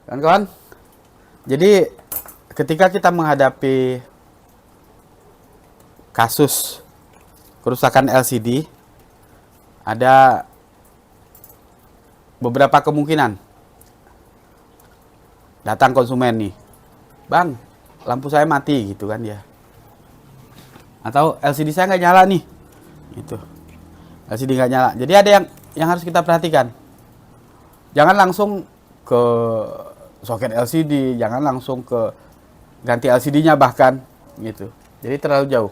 Kawan-kawan, jadi ketika kita menghadapi kasus kerusakan LCD, ada beberapa kemungkinan. Datang konsumen nih, "Bang, lampu saya mati," gitu kan ya. Atau LCD saya nggak nyala nih, gitu. LCD nggak nyala. Jadi ada yang harus kita perhatikan. Jangan langsung ke soket LCD, jangan langsung ke ganti LCD-nya bahkan, gitu. Jadi terlalu jauh.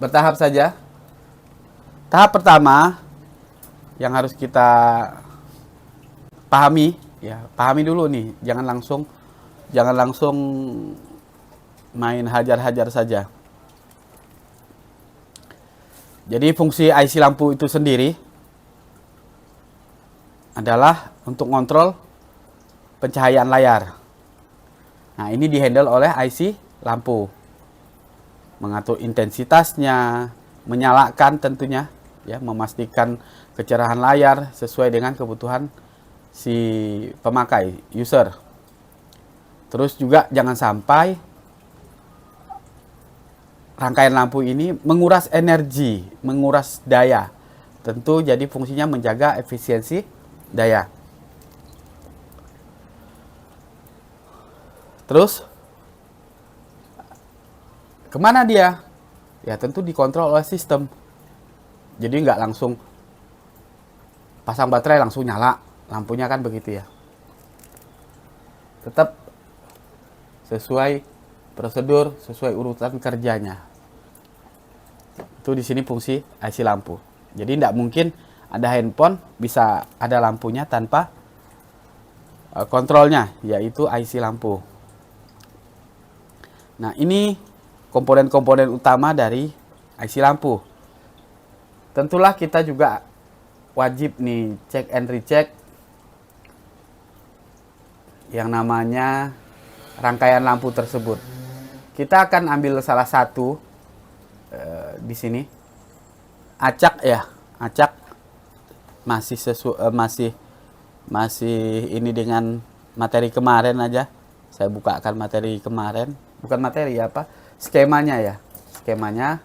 Bertahap saja. Tahap pertama yang harus kita pahami, ya pahami dulu nih, jangan langsung main hajar-hajar saja. Jadi fungsi IC lampu itu sendiri adalah untuk kontrol pencahayaan layar. Nah, ini dihandle oleh IC lampu. Mengatur intensitasnya, menyalakan tentunya, ya, memastikan kecerahan layar sesuai dengan kebutuhan si pemakai, user. Terus juga jangan sampai rangkaian lampu ini menguras energi, menguras daya. Tentu jadi fungsinya menjaga efisiensi daya. Terus kemana dia? Ya tentu dikontrol oleh sistem. Jadi nggak langsung pasang baterai langsung nyala lampunya kan begitu ya. Tetap sesuai prosedur, sesuai urutan kerjanya. Itu di sini fungsi IC lampu. Jadi tidak mungkin ada handphone bisa ada lampunya tanpa kontrolnya, yaitu IC lampu. Nah, ini komponen-komponen utama dari IC lampu. Tentulah kita juga wajib nih cek and recheck yang namanya rangkaian lampu tersebut. Kita akan ambil salah satu di sini. Acak ya, acak masih ini dengan materi kemarin aja. Saya bukakan materi kemarin, bukan materi ya, apa? Skemanya ya. Skemanya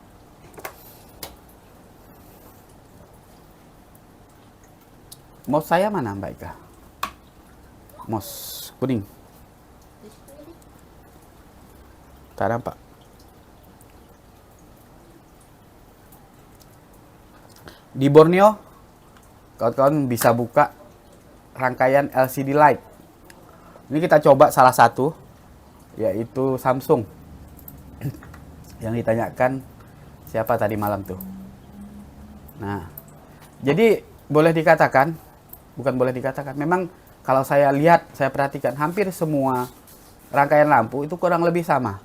mouse saya mana, Mbak Ika? Mouse kuning. Tak nampak. Di Borneo, kawan-kawan bisa buka rangkaian LCD light. Ini kita coba salah satu, yaitu Samsung. Yang ditanyakan siapa tadi malam tuh. Nah, jadi memang kalau saya lihat, saya perhatikan hampir semua rangkaian lampu itu kurang lebih sama.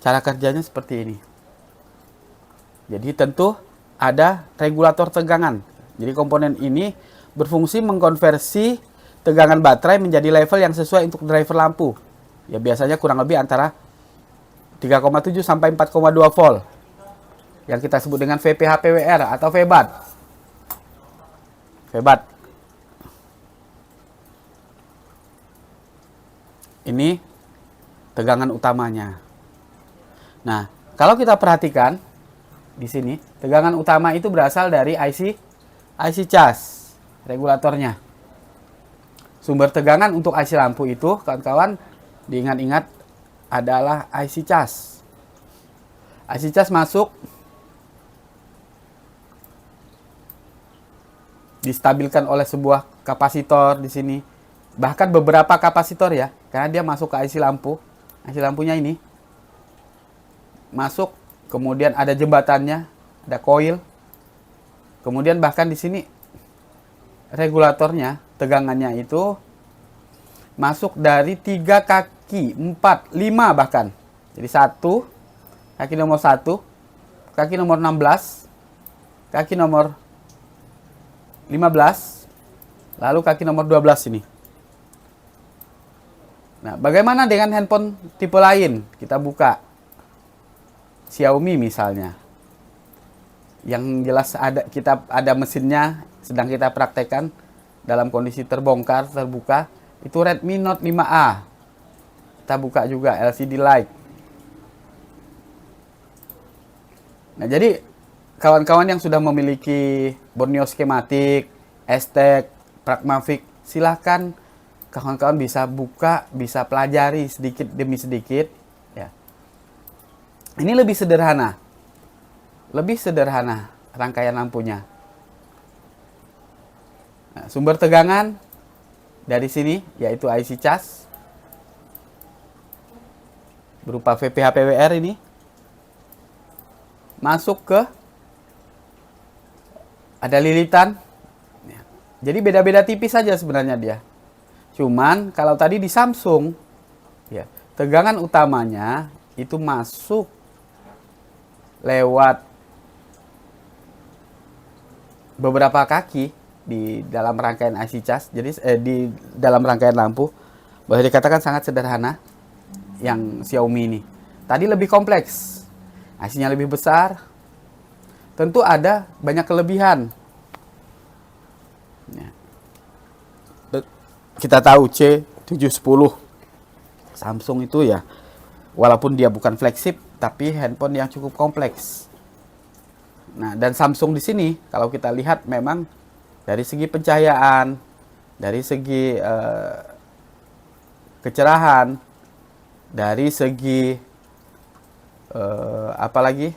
Cara kerjanya seperti ini. Jadi tentu ada regulator tegangan. Jadi komponen ini berfungsi mengkonversi tegangan baterai menjadi level yang sesuai untuk driver lampu. Ya biasanya kurang lebih antara 3,7 sampai 4,2 volt. Yang kita sebut dengan VPH/PWR atau VBAT. VBAT. Ini tegangan utamanya. Nah, kalau kita perhatikan di sini, tegangan utama itu berasal dari IC cas, regulatornya. Sumber tegangan untuk IC lampu itu, kawan-kawan, diingat-ingat adalah IC cas. IC cas masuk, distabilkan oleh sebuah kapasitor di sini. Bahkan beberapa kapasitor ya, karena dia masuk ke IC lampu. IC lampunya ini masuk, kemudian ada jembatannya, ada koil. Kemudian bahkan di sini regulatornya, tegangannya itu masuk dari 3 kaki, 4, 5 bahkan. Jadi kaki nomor 1, kaki nomor 16, kaki nomor 15, lalu kaki nomor 12 ini. Nah, bagaimana dengan handphone tipe lain? Kita buka Xiaomi misalnya. Yang jelas ada mesinnya sedang kita praktekkan dalam kondisi terbongkar, terbuka, itu Redmi Note 5A. Kita buka juga LCD light. Nah, jadi kawan-kawan yang sudah memiliki Borneo skematik, Aztec, Pragmatic, silahkan kawan-kawan bisa buka, bisa pelajari sedikit demi sedikit. Ya. Ini lebih sederhana rangkaian lampunya. Nah, sumber tegangan dari sini yaitu IC cas berupa VPH PWR ini masuk ke ada lilitan. Jadi beda-beda tipis saja sebenarnya dia. Cuman kalau tadi di Samsung ya, tegangan utamanya itu masuk lewat beberapa kaki di dalam rangkaian IC cas. Jadi di dalam rangkaian lampu boleh dikatakan sangat sederhana yang Xiaomi ini. Tadi lebih kompleks, IC-nya lebih besar. Tentu ada banyak kelebihan. Ya. Kita tahu C710 Samsung itu ya, walaupun dia bukan flagship, tapi handphone yang cukup kompleks. Nah, dan Samsung di sini kalau kita lihat memang dari segi pencahayaan, dari segi kecerahan, dari segi apalagi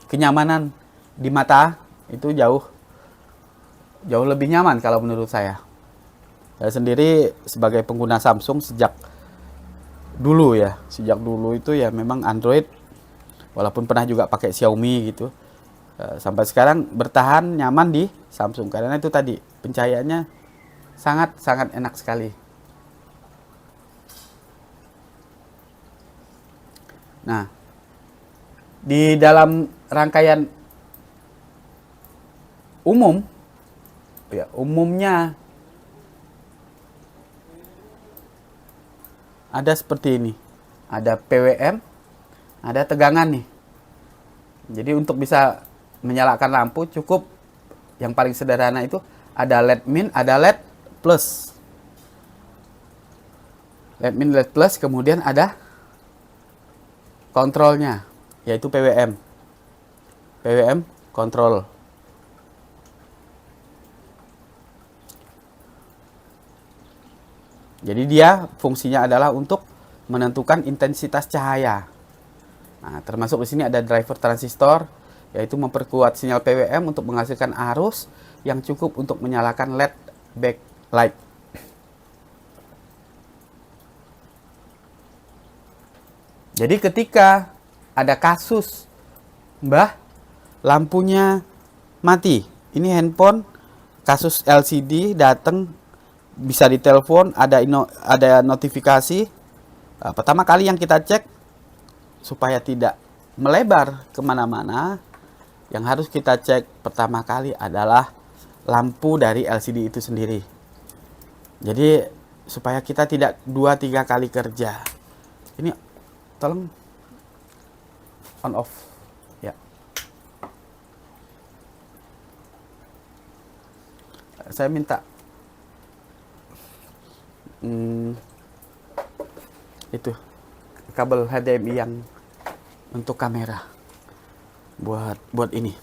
kenyamanan di mata itu jauh lebih nyaman kalau menurut saya. Saya sendiri sebagai pengguna Samsung sejak dulu itu ya memang Android, walaupun pernah juga pakai Xiaomi gitu. Sampai sekarang bertahan nyaman di Samsung karena itu tadi pencahayaannya sangat enak sekali. Nah, di dalam rangkaian umum ya, umumnya ada seperti ini. Ada PWM, ada tegangan nih. Jadi untuk bisa menyalakan lampu cukup yang paling sederhana itu ada LED min, ada LED plus. LED min, LED plus, kemudian ada kontrolnya yaitu PWM. PWM kontrol. Jadi dia fungsinya adalah untuk menentukan intensitas cahaya. Nah, termasuk di sini ada driver transistor, yaitu memperkuat sinyal PWM untuk menghasilkan arus yang cukup untuk menyalakan LED backlight. Jadi ketika ada kasus, Mbah, lampunya mati, ini handphone kasus LCD datang, bisa ditelepon, ada notifikasi. Pertama kali yang kita cek supaya tidak melebar kemana-mana, yang harus kita cek pertama kali adalah lampu dari LCD itu sendiri. Jadi supaya kita tidak 2-3 kali kerja. Ini tolong on off ya. Saya minta itu kabel HDMI yang untuk kamera buat ini.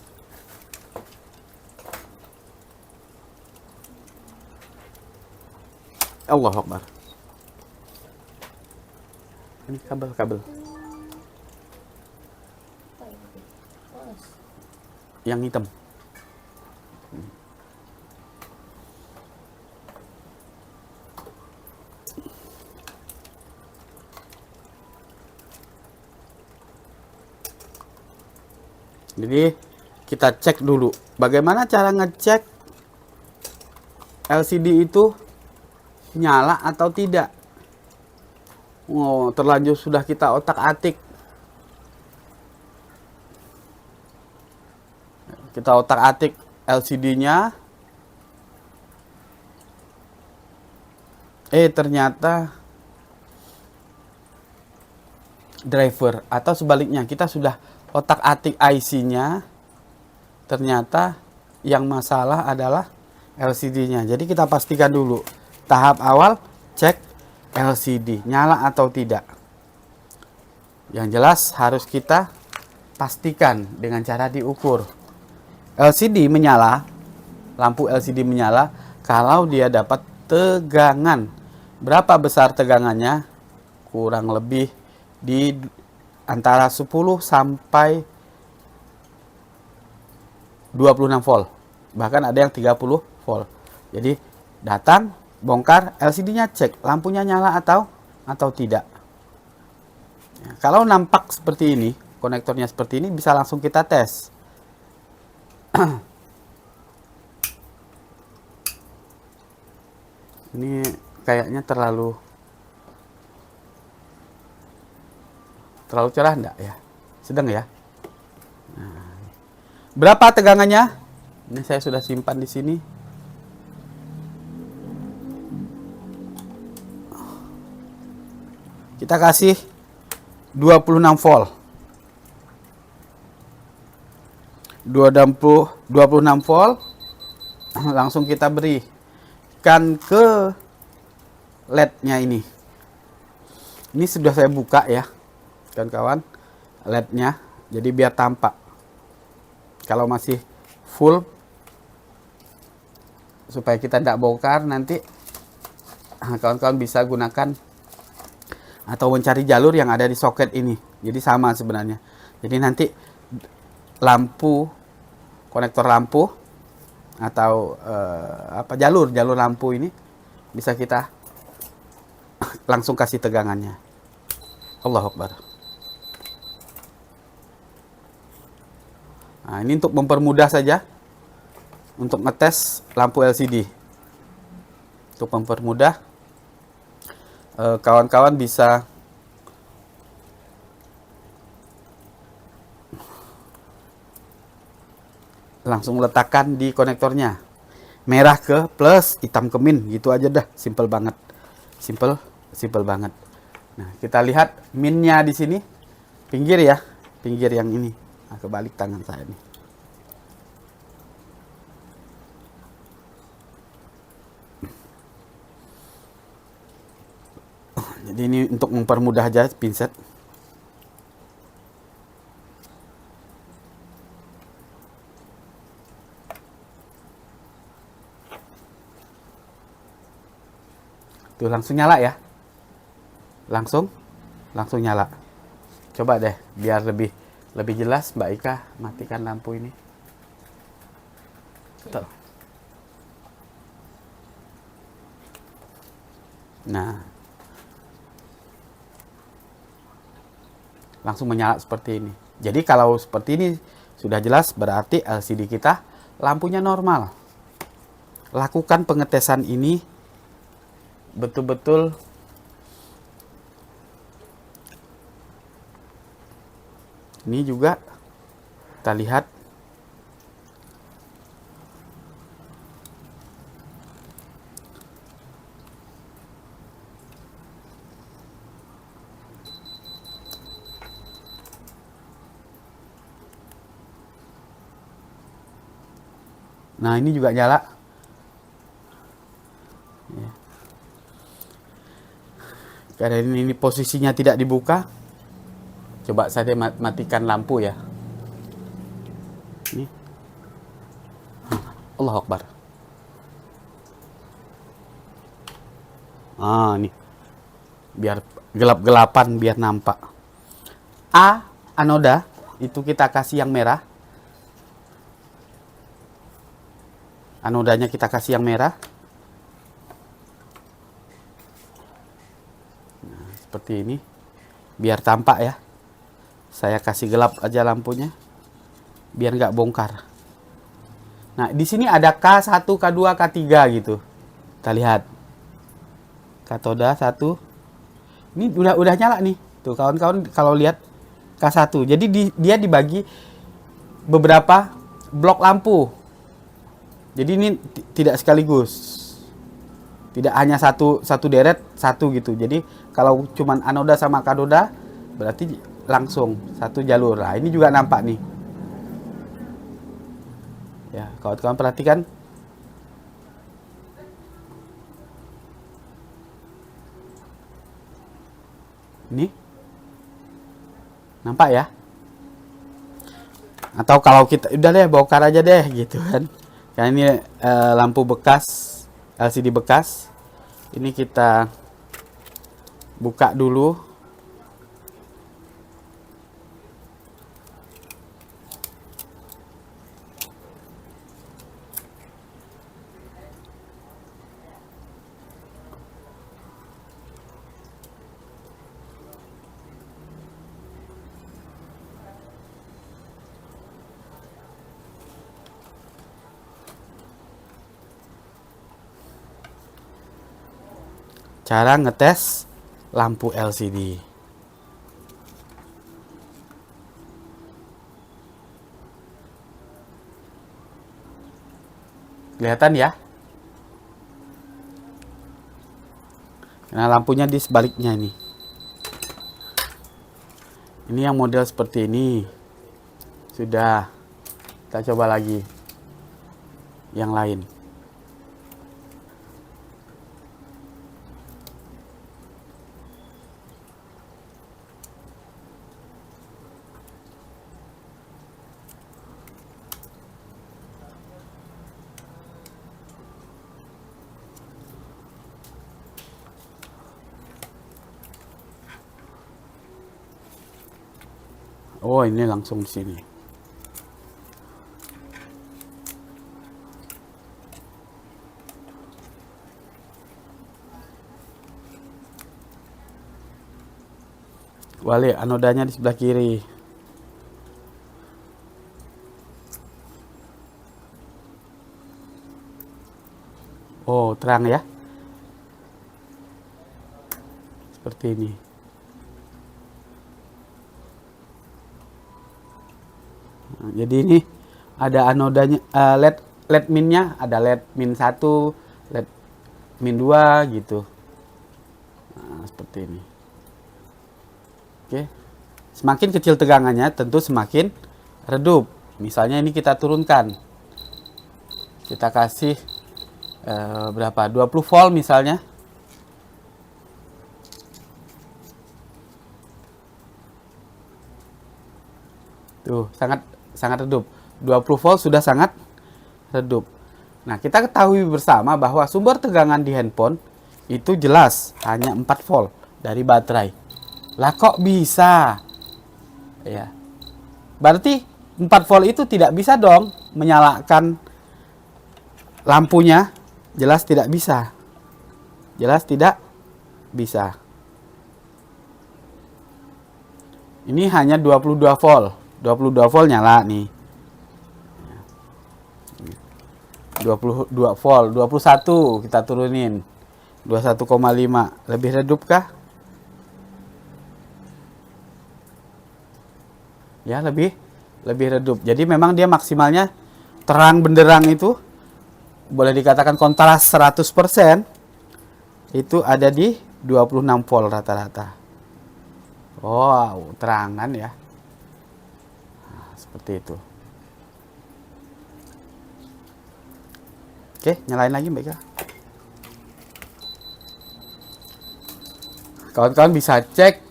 Allahu Akbar. Ini kabel yang hitam. Jadi kita cek dulu bagaimana cara ngecek LCD itu nyala atau tidak. Oh, terlanjur sudah kita otak-atik. Kita otak-atik LCD-nya. Ternyata driver, atau sebaliknya kita sudah otak-atik IC-nya, ternyata yang masalah adalah LCD-nya. Jadi kita pastikan dulu. Tahap awal cek LCD nyala atau tidak. Yang jelas harus kita pastikan dengan cara diukur. LCD menyala, lampu LCD menyala kalau dia dapat tegangan. Berapa besar tegangannya? Kurang lebih di antara 10 sampai 26 volt. Bahkan ada yang 30 volt. Jadi datang, bongkar, LCD-nya cek, lampunya nyala atau tidak. Ya, kalau nampak seperti ini, konektornya seperti ini, bisa langsung kita tes. Ini kayaknya terlalu cerah enggak ya? Sedang ya? Nah, berapa tegangannya? Ini saya sudah simpan di sini. Kita kasih 26 volt. 26 volt. Langsung kita berikan ke LED-nya ini. Ini sudah saya buka ya, kawan-kawan, LED-nya. Jadi biar tampak. Kalau masih full, supaya kita tidak bongkar, nanti kawan-kawan bisa gunakan atau mencari jalur yang ada di soket ini. Jadi sama sebenarnya. Jadi nanti lampu, konektor lampu atau jalur lampu ini bisa kita langsung kasih tegangannya. Allahu Akbar. Nah, ini untuk mempermudah saja untuk ngetes lampu LCD. Untuk mempermudah, kawan-kawan bisa langsung letakkan di konektornya. Merah ke plus, hitam ke min, gitu aja dah. Simple banget. Simple banget. Nah, kita lihat minnya di sini. Pinggir ya. Pinggir yang ini. Nah, kebalik tangan saya nih. Jadi ini untuk mempermudah aja pinset. Tuh langsung nyala ya. Langsung nyala. Coba deh biar lebih jelas, Mbak Ika, matikan lampu ini. Tuh. Nah. Langsung menyala seperti ini. Jadi kalau seperti ini sudah jelas, berarti LCD kita lampunya normal. Lakukan pengetesan ini betul-betul ini juga kita lihat nah ini juga nyala ya. Karena ini posisinya tidak dibuka, coba saya matikan lampu ya. Ini. Allahu Akbar. Ah, nih. Biar gelap-gelapan, biar nampak. Anoda itu kita kasih yang merah. Anodanya kita kasih yang merah. Nah, seperti ini. Biar tampak ya. Saya kasih gelap aja lampunya. Biar nggak bongkar. Nah, di sini ada K1, K2, K3 gitu. Kita lihat. Katoda 1. Ini udah nyala nih. Tuh kawan-kawan kalau lihat K1. Jadi dia dibagi beberapa blok lampu. Jadi ini tidak sekaligus. Tidak hanya satu deret, satu gitu. Jadi kalau cuman anoda sama katoda berarti langsung satu jalur. Nah, ini juga nampak nih. Ya, kawan-kawan perhatikan. Ini. Nampak ya? Atau kalau kita udah deh bongkar aja deh gitu kan. Karena ini lampu bekas, LCD bekas. Ini kita buka dulu. Cara ngetes lampu LCD. Kelihatan ya? Nah, lampunya di sebaliknya ini. Ini yang model seperti ini. Sudah. Kita coba lagi. Yang lain. Oh, ini langsung di sini. Balik anodanya di sebelah kiri. Oh, terang ya. Seperti ini. Nah, jadi ini ada anodanya, LED minnya, ada LED min 1, LED min 2 gitu. Nah, seperti ini. Oke. Semakin kecil tegangannya tentu semakin redup. Misalnya ini kita turunkan. Kita kasih berapa? 20 volt misalnya. Tuh, sangat redup. 20 volt sudah sangat redup. Nah, kita ketahui bersama bahwa sumber tegangan di handphone itu jelas hanya 4 volt dari baterai. Lah kok bisa? Ya. Berarti 4 volt itu tidak bisa dong menyalakan lampunya. Jelas tidak bisa. Jelas tidak bisa. Ini hanya 22 volt. 22 volt nyala nih. 22 volt, 21 kita turunin. 21,5. Lebih redup kah? Ya, lebih redup. Jadi memang dia maksimalnya terang benderang itu boleh dikatakan kontras 100% itu ada di 26 volt rata-rata. Wow, terangan ya. Nah, seperti itu. Oke, nyalain lagi Mbak Ika. Kawan-kawan bisa cek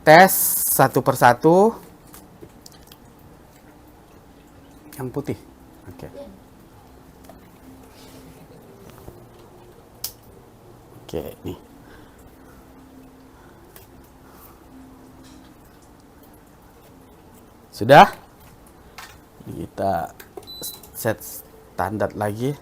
tes satu persatu. Yang putih. Oke. Oke, nih. Sudah? Kita set standar lagi.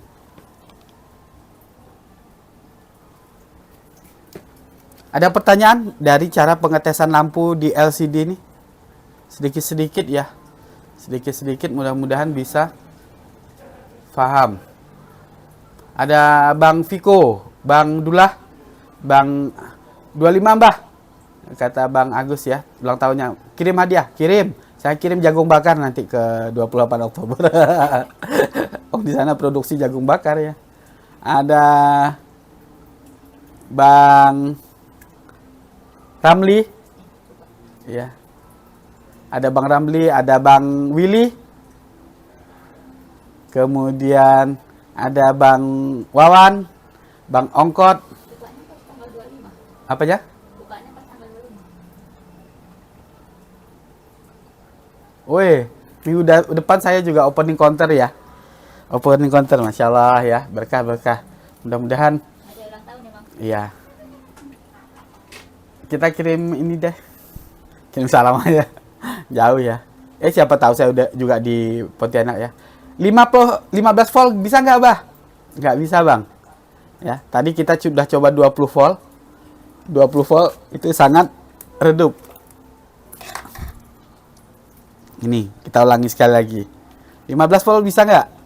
Ada pertanyaan dari cara pengetesan lampu di LCD ini? Sedikit-sedikit ya. Sedikit-sedikit mudah-mudahan bisa paham. Ada Bang Viko, Bang Dullah, Bang 25 Mbah. Kata Bang Agus ya, ulang tahunnya. Kirim hadiah, kirim. Saya kirim jagung bakar nanti ke 28 Oktober. Oh, di sana produksi jagung bakar ya. Ada Bang Ramli. Ya. Ada Bang Ramli, ada Bang Willy. Kemudian ada Bang Wawan, Bang Ongkot. Apa ya? Woi, minggu depan saya juga opening counter ya. Opening counter, Masya Allah ya. Berkah-berkah. Mudah-mudahan. Ada ulang tahun ya Bang? Iya. Kita kirim ini deh. Kirim salam aja. Jauh ya. Siapa tahu saya udah juga di Pontianak ya. 15 volt bisa nggak, Bah? Nggak bisa, Bang. Ya, tadi kita sudah coba 20 volt. 20 volt itu sangat redup. Ini, kita ulangi sekali lagi. 15 volt bisa nggak?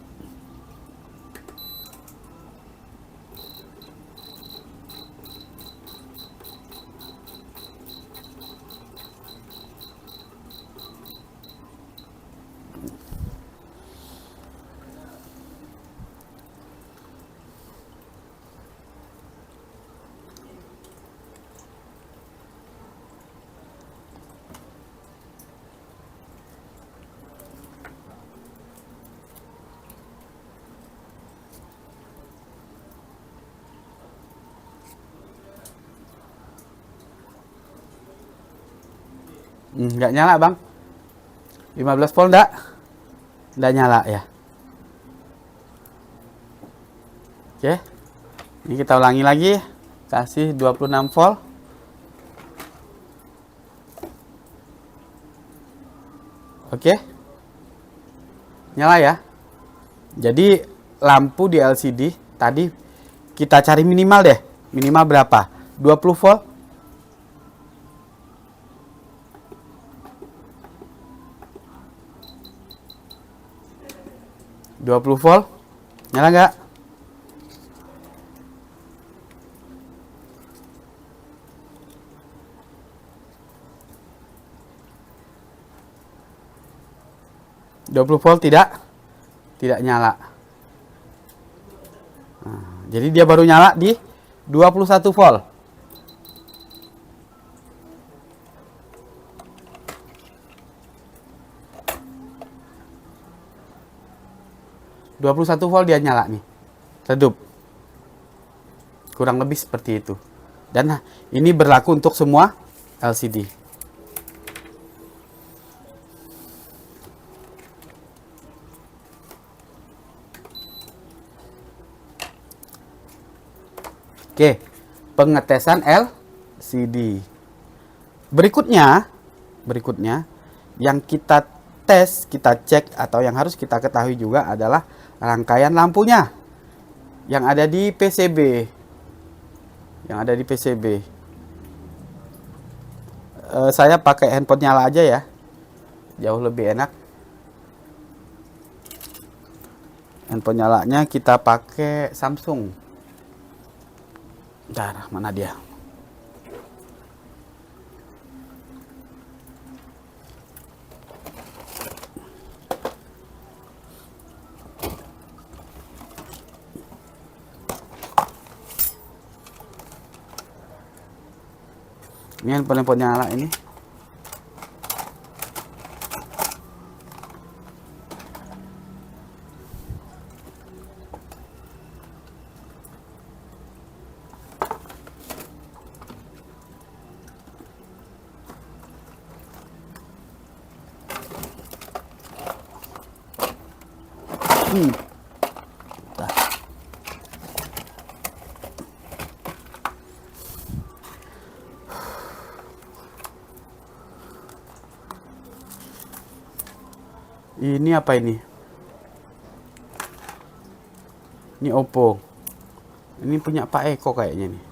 Nggak nyala, Bang. 15 volt nggak nyala ya. Oke. Ini kita ulangi lagi. Kasih 26 volt. Oke. Nyala ya. Jadi lampu di LCD tadi kita cari minimal deh. Minimal berapa? 20 volt. 20 volt. Nyala nggak? ...20 volt tidak nyala. Nah, jadi dia baru nyala di 21 volt. ...21 volt dia nyala nih. Redup. Kurang lebih seperti itu. Dan ini berlaku untuk semua LCD. Oke, pengetesan LCD. Berikutnya yang kita tes, kita cek atau yang harus kita ketahui juga adalah rangkaian lampunya yang ada di PCB. Saya pakai handphone nyala aja ya, jauh lebih enak. Handphone nyalanya kita pakai Samsung. Bentar, mana dia? Ini handphone nyala ini. Ini apa ini? Ini Oppo. Ini punya Pak Eko kayaknya nih.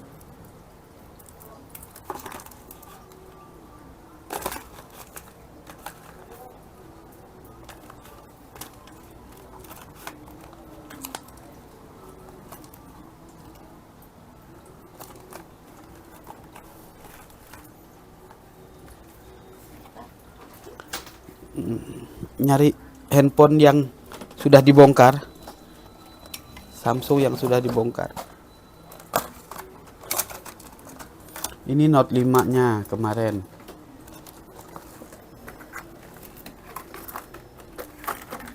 Nyari handphone yang sudah dibongkar, Samsung yang sudah dibongkar. Ini Note 5 nya kemarin.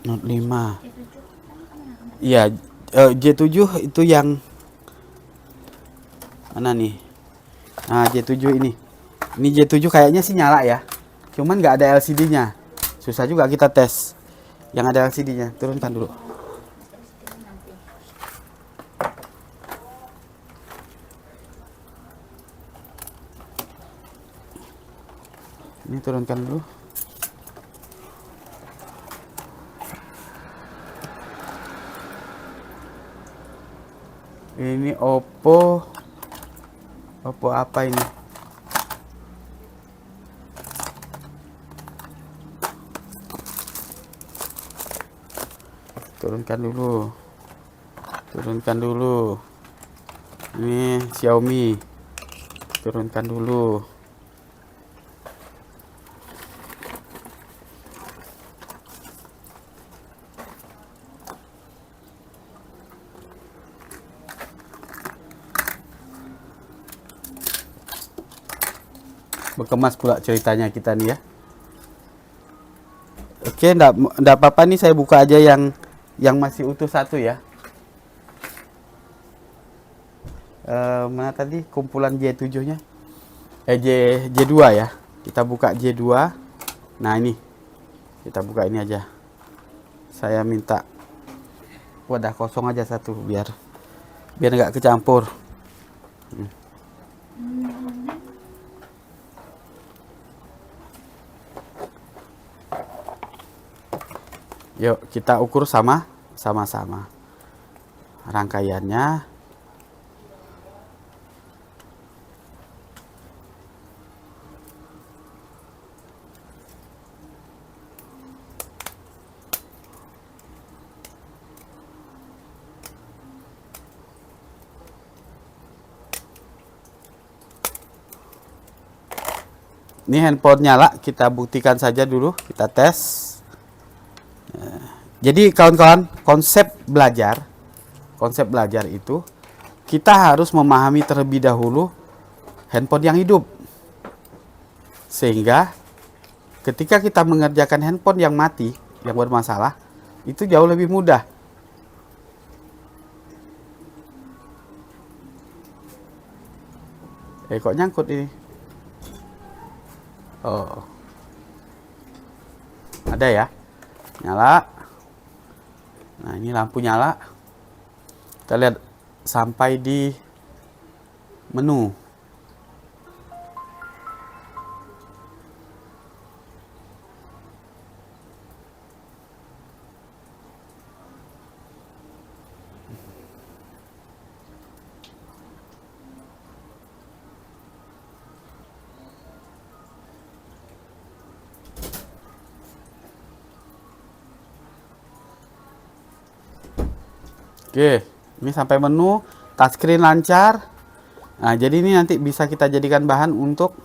Note 5. Iya, J7 itu yang mana nih? Nah, J7 ini. Ini J7 kayaknya sih nyala ya. Cuman nggak ada LCD-nya. susah juga kita tes. Yang ada LCD-nya, turunkan dulu. Ini turunkan dulu. Ini Oppo apa ini? Turunkan dulu. Ini Xiaomi, turunkan dulu. Berkemas pula ceritanya kita nih ya. Oke, enggak apa-apa nih, saya buka aja yang masih utuh satu ya. Mana tadi kumpulan J7-nya? J2 ya. Kita buka J2. Nah, ini. Kita buka ini aja. Saya minta wadah kosong aja satu biar enggak kecampur. Yuk kita ukur sama-sama rangkaiannya. Ini handphone nyala, kita buktikan saja dulu, kita tes. Jadi kawan-kawan, konsep belajar itu kita harus memahami terlebih dahulu handphone yang hidup. Sehingga ketika kita mengerjakan handphone yang mati, yang bermasalah, itu jauh lebih mudah. Kok nyangkut ini? Oh. Ada ya? Nyala. Nah, ini lampu nyala. Kita lihat sampai di menu. Oke, ini sampai menu, touchscreen lancar. Nah, jadi ini nanti bisa kita jadikan bahan untuk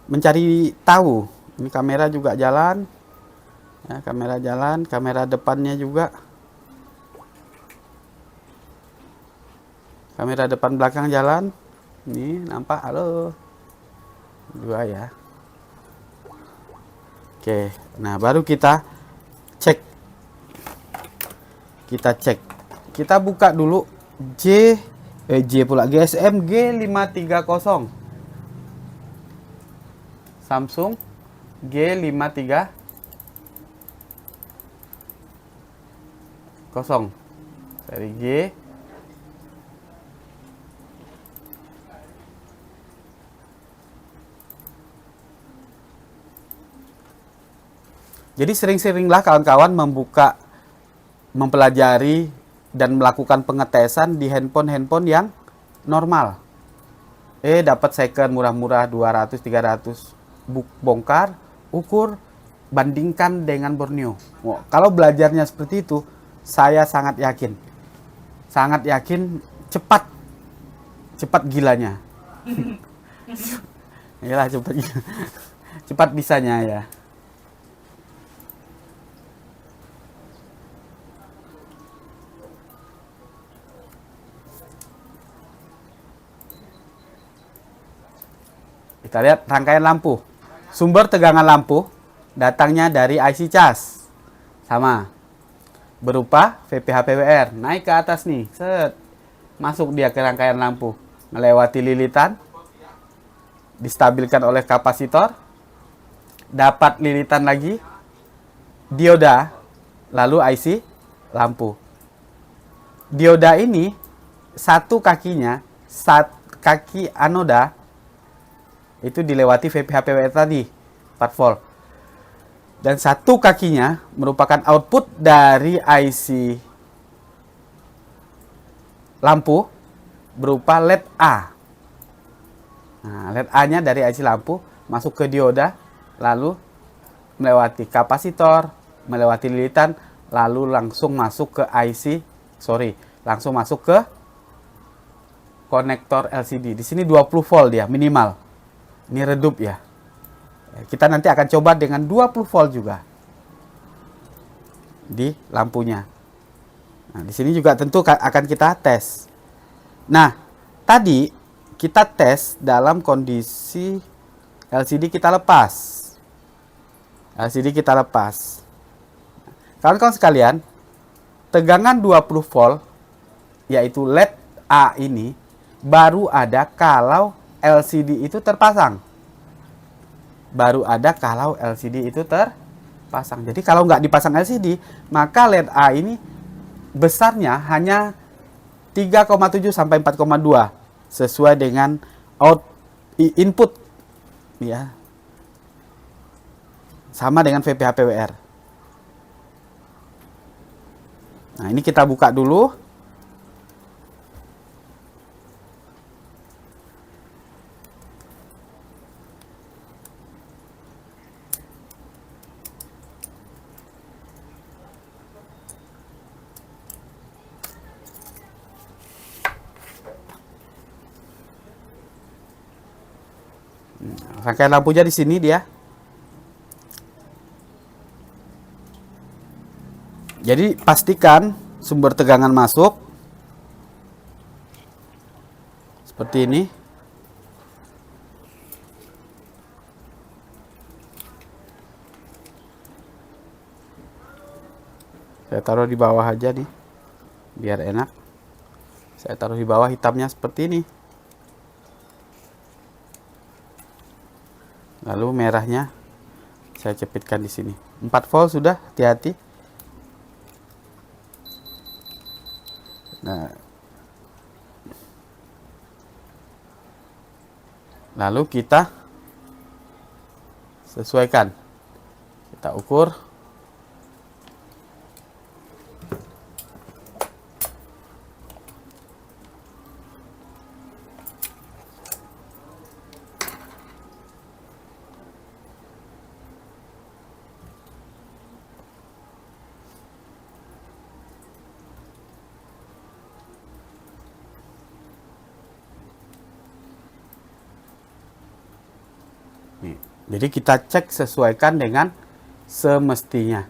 mencari tahu. Ini kamera juga jalan. Ya, kamera jalan, kamera depannya juga. Kamera depan belakang jalan. Ini nampak, halo. Dua ya. Oke, nah baru kita cek. Kita buka dulu GSM G530. Samsung G530. Seri G. Jadi sering-seringlah kawan-kawan mempelajari dan melakukan pengetesan di handphone-handphone yang normal. Dapat second murah-murah 200, 300. Bongkar, ukur, bandingkan dengan Borneo. Kalau belajarnya seperti itu, saya sangat yakin cepat gilanya. Iyalah, cepat bisanya ya. Kita lihat rangkaian lampu. Sumber tegangan lampu datangnya dari IC cas. Sama. Berupa VPH PWR. Naik ke atas nih. Set. Masuk dia ke rangkaian lampu. Melewati lilitan. Distabilkan oleh kapasitor. Dapat lilitan lagi. dioda, lalu IC lampu. Dioda ini satu kakinya, kaki anoda itu dilewati VPH-PWR tadi 4 volt. Dan satu kakinya merupakan output dari IC lampu berupa LED A. Nah, LED A-nya dari IC lampu masuk ke dioda, lalu melewati kapasitor, melewati lilitan, lalu langsung masuk ke langsung masuk ke konektor LCD. Di sini 20 volt dia minimal. Ini redup ya. Kita nanti akan coba dengan 20 volt juga di lampunya. Nah, di sini juga tentu akan kita tes. Nah, tadi kita tes dalam kondisi LCD kita lepas. LCD kita lepas. Kawan-kawan sekalian, tegangan 20 volt yaitu LED A ini baru ada kalau LCD itu terpasang. Baru ada kalau LCD itu terpasang. Jadi kalau nggak dipasang LCD, maka LED A ini besarnya hanya 3,7 sampai 4,2 sesuai dengan input ya. Sama dengan VPH-PWR. Nah, ini kita buka dulu. Rangkaian lampunya di sini dia. Jadi pastikan sumber tegangan masuk seperti ini. Saya taruh di bawah aja nih, biar enak. Saya taruh di bawah hitamnya seperti ini. Lalu merahnya saya cepitkan di sini. 4 volt sudah, hati-hati. Nah, lalu kita sesuaikan. Kita ukur. Nih, jadi kita cek sesuaikan dengan semestinya.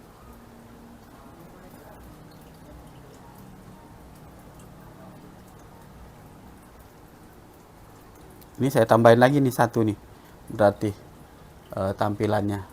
Ini saya tambahin lagi nih satu nih, berarti tampilannya.